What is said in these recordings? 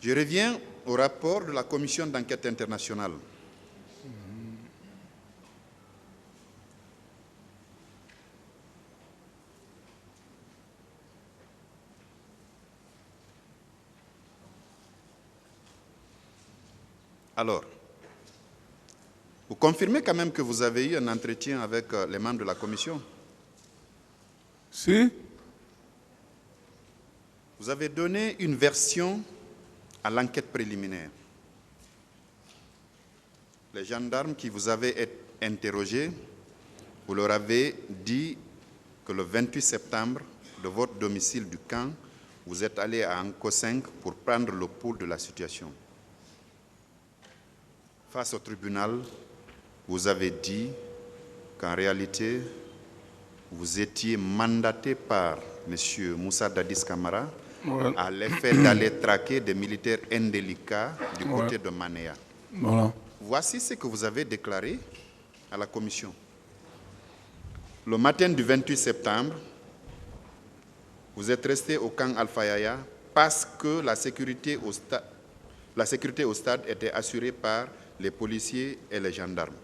Je reviens au rapport de la commission d'enquête internationale. Alors, vous confirmez quand même que vous avez eu un entretien avec les membres de la commission? Si. Vous avez donné une version à l'enquête préliminaire. Les gendarmes qui vous avaient interrogé, vous leur avez dit que le 28 septembre, de votre domicile du camp, vous êtes allé à Anko 5 pour prendre le pouls de la situation. Face au tribunal, vous avez dit qu'en réalité, vous étiez mandaté par M. Moussa Dadis Camara à l'effet d'aller traquer des militaires indélicats du côté de Manéa. Voilà. Voici ce que vous avez déclaré à la commission. Le matin du 28 septembre, vous êtes resté au camp Alpha Yaya parce que la sécurité au stade était assurée par les policiers et les gendarmes.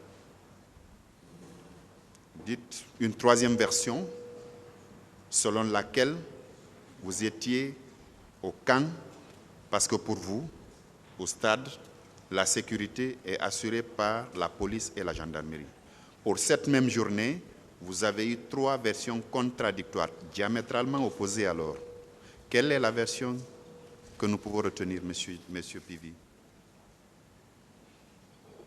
Dites une troisième version selon laquelle vous étiez au camp parce que pour vous, au stade, la sécurité est assurée par la police et la gendarmerie. Pour cette même journée, vous avez eu 3 versions contradictoires, diamétralement opposées alors. Quelle est la version que nous pouvons retenir, monsieur Pivi?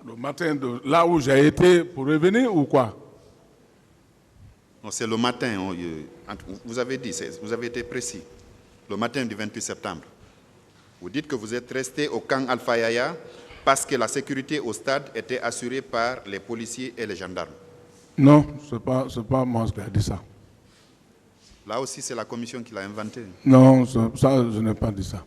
Le matin, de là où j'ai été pour revenir ou quoi? Non, c'est le matin, vous avez dit, vous avez été précis. Le matin du 28 septembre. Vous dites que vous êtes resté au camp Alpha Yaya parce que la sécurité au stade était assurée par les policiers et les gendarmes. Non, ce n'est pas moi qui ai dit ça. Là aussi, c'est la commission qui l'a inventé. Non, ça, je n'ai pas dit ça.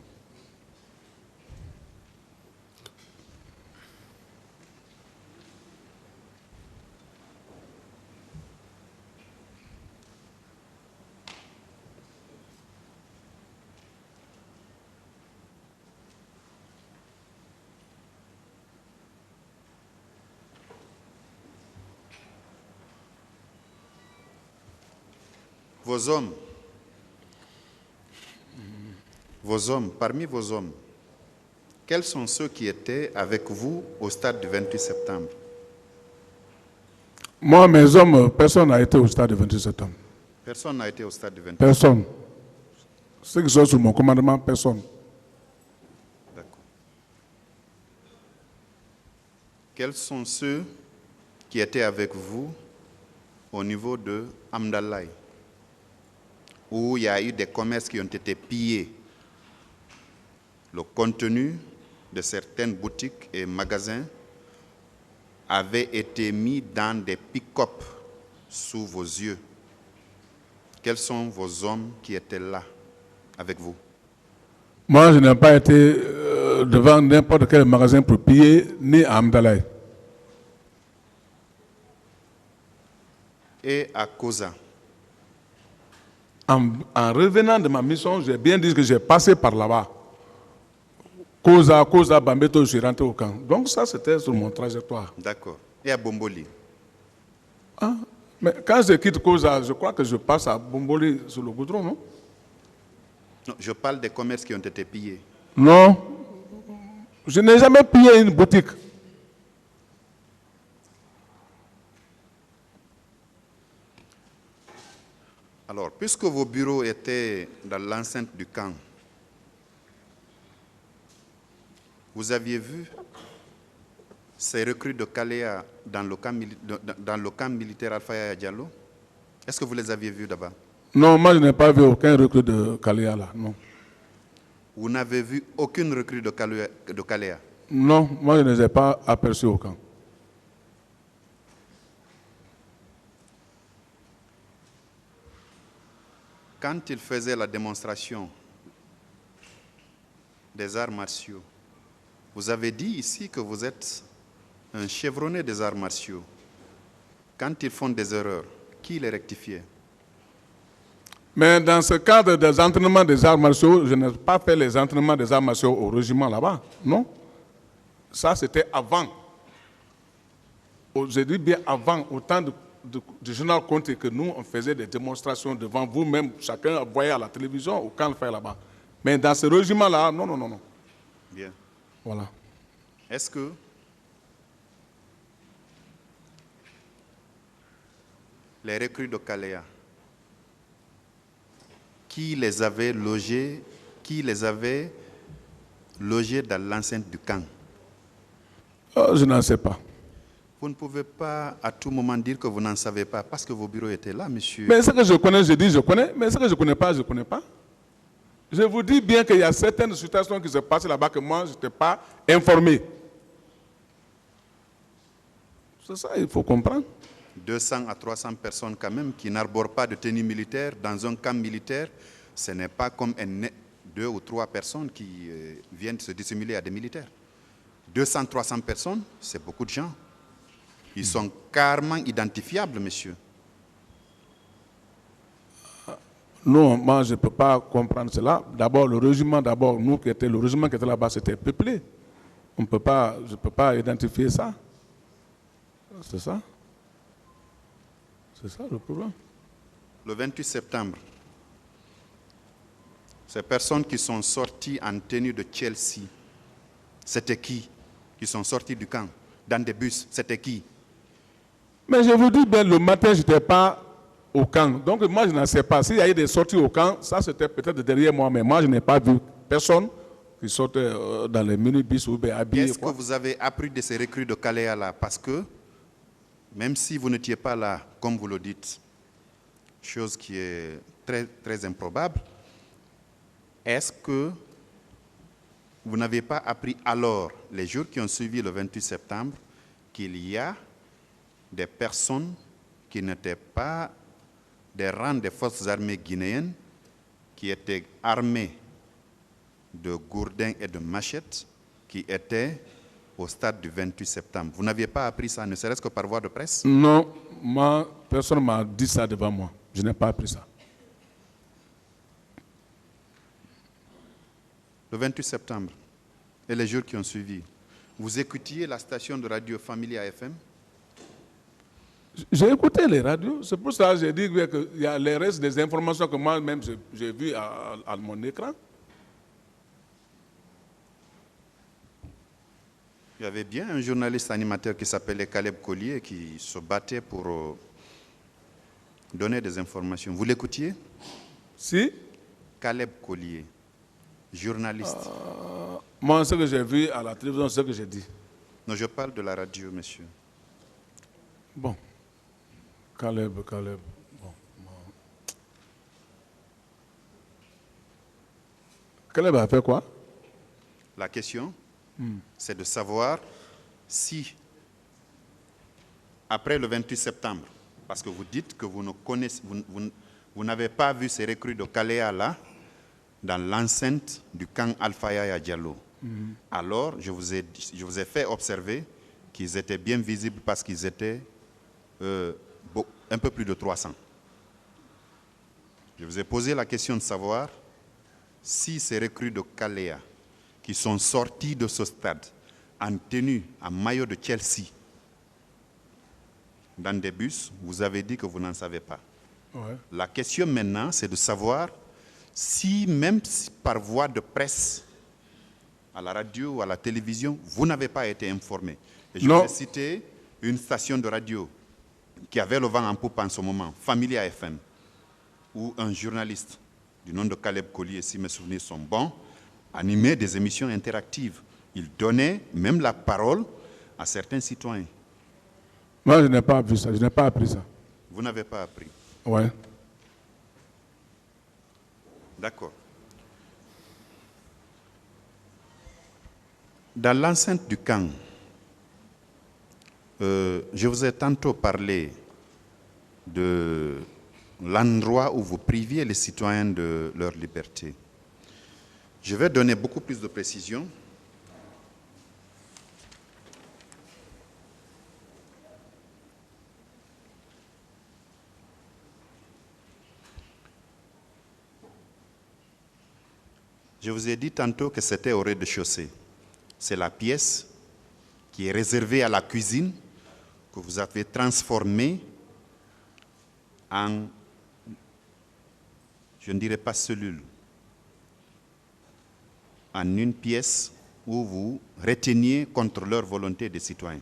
Parmi vos hommes, quels sont ceux qui étaient avec vous au stade du 28 septembre? Moi, mes hommes, personne n'a été au stade du 28 septembre. Personne n'a été au stade du 28 Personne. Ceux qui sont sous mon commandement, personne. D'accord. Quels sont ceux qui étaient avec vous au niveau de Amdalaï, où il y a eu des commerces qui ont été pillés? Le contenu de certaines boutiques et magasins avait été mis dans des pick-up sous vos yeux. Quels sont vos hommes qui étaient là avec vous? Moi, je n'ai pas été devant n'importe quel magasin pour piller, ni à Amdalaï. Et à Koza? En revenant de ma mission, j'ai bien dit que j'ai passé par là-bas. Koza, Bambeto, je suis rentré au camp. Donc ça, c'était sur mon trajectoire. D'accord. Et à Bomboli? Ah, mais quand je quitte Koza, je crois que je passe à Bomboli sur le goudron, non? Non, je parle des commerces qui ont été pillés. Non. Je n'ai jamais pillé une boutique. Alors, puisque vos bureaux étaient dans l'enceinte du camp, vous aviez vu ces recrues de Kalea dans le camp militaire Alpha Yaya Diallo? Est-ce que vous les aviez vus d'abord? Non, moi je n'ai pas vu aucun recrue de Kalea là, non. Vous n'avez vu aucune recrue de Kalea? Non, moi je ne les ai pas aperçus au camp. Quand il faisait la démonstration des arts martiaux, vous avez dit ici que vous êtes un chevronné des arts martiaux. Quand ils font des erreurs, qui les rectifiait? Mais dans ce cadre des entraînements des arts martiaux, je n'ai pas fait les entraînements des arts martiaux au régiment là-bas, non. Ça, c'était avant. Je dis bien avant, au temps du général Conté, que nous, on faisait des démonstrations devant vous-même, chacun voyait à la télévision ou quand on fait là-bas. Mais dans ce régiment-là, non, non, non, non. Bien. Voilà. Est-ce que les recrues de Kalea, qui les avait logés dans l'enceinte du camp? Je n'en sais pas. Vous ne pouvez pas à tout moment dire que vous n'en savez pas parce que vos bureaux étaient là, monsieur. Mais ce que je connais, je dis je connais. Mais ce que je ne connais pas, je ne connais pas. Je vous dis bien qu'il y a certaines situations qui se passent là-bas que moi, je n'étais pas informé. C'est ça, il faut comprendre. 200 à 300 personnes quand même qui n'arborent pas de tenue militaire dans un camp militaire, ce n'est pas comme 2 ou 3 personnes qui viennent se dissimuler à des militaires. 200, 300 personnes, c'est beaucoup de gens. Ils sont carrément identifiables, monsieur. Non, moi, je ne peux pas comprendre cela. D'abord, le régiment qui était là-bas, c'était peuplé. Je ne peux pas identifier ça. C'est ça. C'est ça le problème. Le 28 septembre, ces personnes qui sont sorties en tenue de Chelsea, c'était qui sont sortis du camp dans des bus, c'était qui? Mais je vous dis bien, le matin, je n'étais pas au camp. Donc moi, je n'en sais pas. S'il y a eu des sorties au camp, ça c'était peut-être derrière moi, mais moi, je n'ai pas vu personne qui sortait dans les minibus ou bien habillé. Qu'est-ce que vous avez appris de ces recrues de Kalea là? Parce que, même si vous n'étiez pas là, comme vous le dites, chose qui est très, très improbable, est-ce que vous n'avez pas appris alors, les jours qui ont suivi le 28 septembre, qu'il y a des personnes qui n'étaient pas des rangs des forces armées guinéennes, qui étaient armées de gourdins et de machettes, qui étaient au stade du 28 septembre? Vous n'aviez pas appris ça, ne serait-ce que par voie de presse? Non, moi, personne ne m'a dit ça devant moi. Je n'ai pas appris ça. Le 28 septembre et les jours qui ont suivi, vous écoutiez la station de radio Familia FM? J'ai écouté les radios. C'est pour ça que j'ai dit qu'il y a les restes des informations que moi-même j'ai vues à mon écran. Il y avait bien un journaliste animateur qui s'appelait Caleb Collier qui se battait pour donner des informations. Vous l'écoutiez? Si. Caleb Collier, journaliste. Moi, ce que j'ai vu à la télévision, c'est ce que j'ai dit. Non, je parle de la radio, monsieur. Bon. Caleb. Bon. Caleb a fait quoi? La question, c'est de savoir si, après le 28 septembre, parce que vous dites que vous ne connaissez, vous n'avez pas vu ces recrues de Kalea là, dans l'enceinte du camp Alpha Yaya Diallo. Alors, je vous ai fait observer qu'ils étaient bien visibles parce qu'ils étaient un peu plus de 300. Je vous ai posé la question de savoir si ces recrues de Kalea qui sont sortis de ce stade en tenue, en maillot de Chelsea, dans des bus, vous avez dit que vous n'en savez pas. Ouais. La question maintenant, c'est de savoir si, même par voie de presse, à la radio ou à la télévision, vous n'avez pas été informé. Et je Non. vais citer une station de radio qui avait le vent en poupe en ce moment, Familia FM, où un journaliste du nom de Caleb Collier, si mes souvenirs sont bons, animait des émissions interactives. Il donnait même la parole à certains citoyens. Moi, je n'ai pas vu ça, je n'ai pas appris ça. Vous n'avez pas appris? Ouais. D'accord. Dans l'enceinte du camp, je vous ai tantôt parlé de l'endroit où vous priviez les citoyens de leur liberté. Je vais donner beaucoup plus de précisions. Je vous ai dit tantôt que c'était au rez-de-chaussée. C'est la pièce qui est réservée à la cuisine que vous avez transformée en, je ne dirais pas cellule, en une pièce où vous reteniez contre leur volonté des citoyens.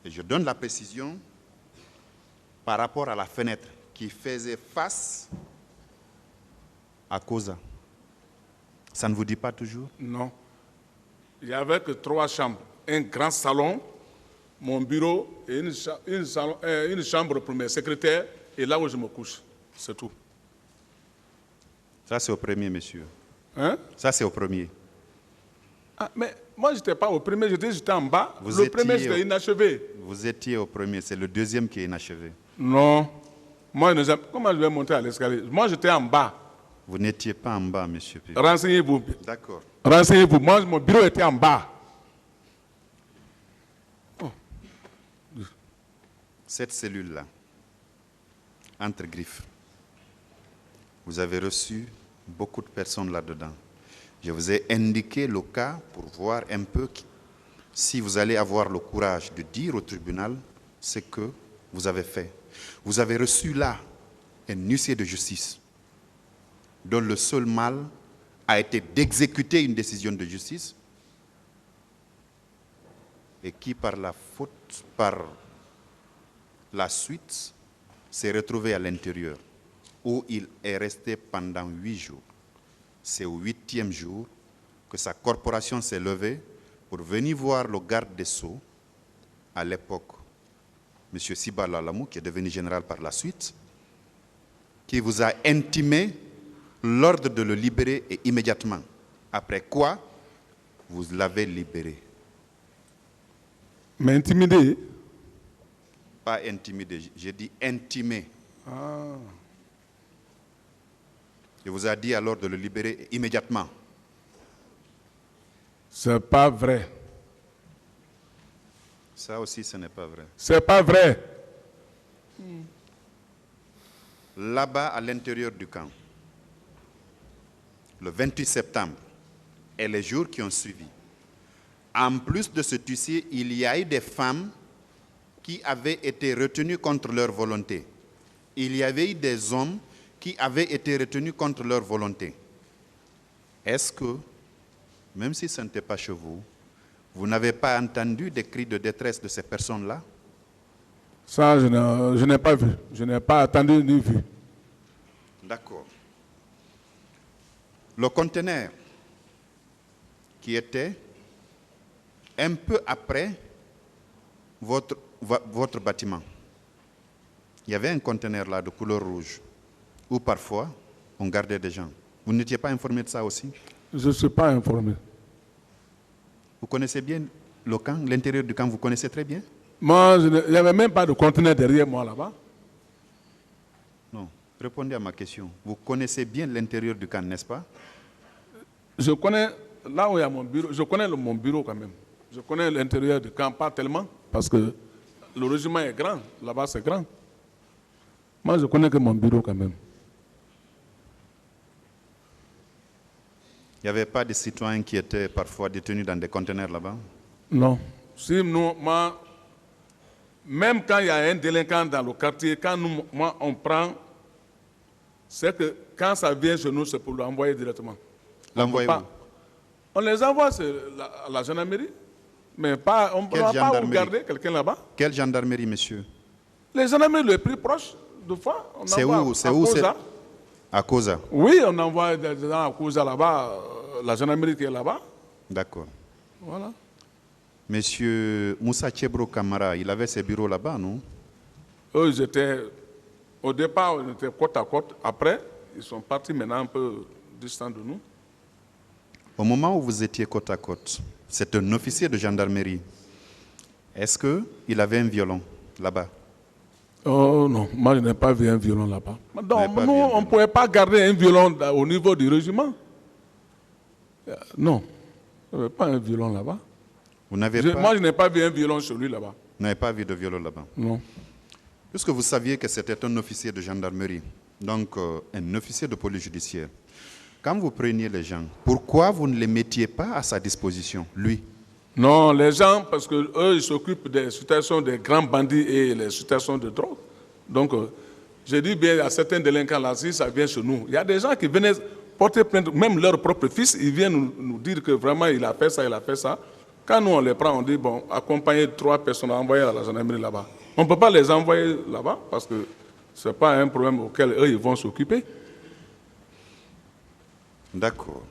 Et je donne la précision par rapport à la fenêtre qui faisait face à Koza. Ça ne vous dit pas toujours? Non. Il n'y avait que 3 chambres. Un grand salon, mon bureau et une chambre pour mes secrétaires et là où je me couche. C'est tout. Ça, c'est au premier, monsieur. Hein? Ça, c'est au premier. Ah, mais moi, je n'étais pas au premier, j'étais en bas. Vous Le étiez premier, c'était inachevé. Vous étiez au premier, c'est le deuxième qui est inachevé. Non. Moi, comment je vais monter à l'escalier? Moi, j'étais en bas. Vous n'étiez pas en bas, monsieur P. Renseignez-vous. D'accord. Renseignez-vous. Moi, mon bureau était en bas. Cette cellule-là, entre griffes, vous avez reçu beaucoup de personnes là-dedans. Je vous ai indiqué le cas pour voir un peu si vous allez avoir le courage de dire au tribunal ce que vous avez fait. Vous avez reçu là un huissier de justice dont le seul mal a été d'exécuter une décision de justice et qui, par la faute, par la suite, s'est retrouvé à l'intérieur où il est resté pendant 8 jours. C'est au 8e jour que sa corporation s'est levée pour venir voir le garde des Sceaux, à l'époque, M. Sibala Lamou, qui est devenu général par la suite, qui vous a intimé l'ordre de le libérer et immédiatement. Après quoi, vous l'avez libéré. Mais intimidé? Pas intimidé, j'ai dit intimé. Ah. Il vous a dit alors de le libérer immédiatement. C'est pas vrai. Ça aussi, ce n'est pas vrai. C'est pas vrai. Là-bas, à l'intérieur du camp, le 28 septembre et les jours qui ont suivi, en plus de ce huissier, il y a eu des femmes qui avaient été retenues contre leur volonté. Il y avait eu des hommes qui avaient été retenus contre leur volonté. Est-ce que, même si ce n'était pas chez vous, vous n'avez pas entendu des cris de détresse de ces personnes-là? Ça, je n'ai pas vu. Je n'ai pas attendu ni vu. D'accord. Le conteneur qui était un peu après votre bâtiment, il y avait un conteneur là de couleur rouge où parfois on gardait des gens. Vous n'étiez pas informé de ça aussi? Je ne suis pas informé. Vous connaissez bien le camp, l'intérieur du camp, vous connaissez très bien? Moi, il n'y avait même pas de conteneur derrière moi là-bas. Non. Répondez à ma question. Vous connaissez bien l'intérieur du camp, n'est-ce pas? Je connais, là où il y a mon bureau, je connais mon bureau quand même. Je connais l'intérieur du camp, pas tellement, parce que le régiment est grand. Là-bas, c'est grand. Moi, je connais que mon bureau quand même. Il n'y avait pas de citoyens qui étaient parfois détenus dans des conteneurs là-bas? Non. Si nous, moi, même quand il y a un délinquant dans le quartier, quand nous, moi, on prend, c'est que quand ça vient chez nous, c'est pour l'envoyer directement. L'envoyer où? On les envoie à la gendarmerie, mais pas, on ne peut pas regarder quelqu'un là-bas. Quelle gendarmerie, monsieur? Les gendarmeries les plus proches, de fois, on c'est envoie où? C'est à où? Koza. À Koza. Oui, on envoie des gens à Koza là-bas, la gendarmerie qui est là-bas. D'accord. Voilà. Monsieur Moussa Tchebro Kamara, il avait ses bureaux là-bas, non? Eux, ils étaient, au départ, ils étaient côte à côte. Après, ils sont partis maintenant un peu distants de nous. Au moment où vous étiez côte à côte, c'est un officier de gendarmerie. Est-ce qu'il avait un violon là-bas? Oh non, moi je n'ai pas vu un violon là-bas. Donc, nous, on ne pouvait pas garder un violon au niveau du régiment. Non, il n'y avait pas un violon là-bas. Moi, je n'ai pas vu un violon chez lui là-bas. Vous n'avez pas vu de violon là-bas? Non. Puisque vous saviez que c'était un officier de gendarmerie, donc un officier de police judiciaire, Quand vous preniez les gens, pourquoi vous ne les mettiez pas à sa disposition, lui? Non, les gens, parce qu'eux, ils s'occupent des situations des grands bandits et les situations de drogue. Donc, je dis bien à certains délinquants là, si ça vient chez nous, il y a des gens qui venaient porter plainte, même leur propre fils, ils viennent nous dire que vraiment il a fait ça, il a fait ça. Quand nous on les prend, on dit, bon, accompagner 3 personnes, envoyer à la gendarmerie là-bas. On ne peut pas les envoyer là-bas parce que ce n'est pas un problème auquel eux, ils vont s'occuper. D'accord.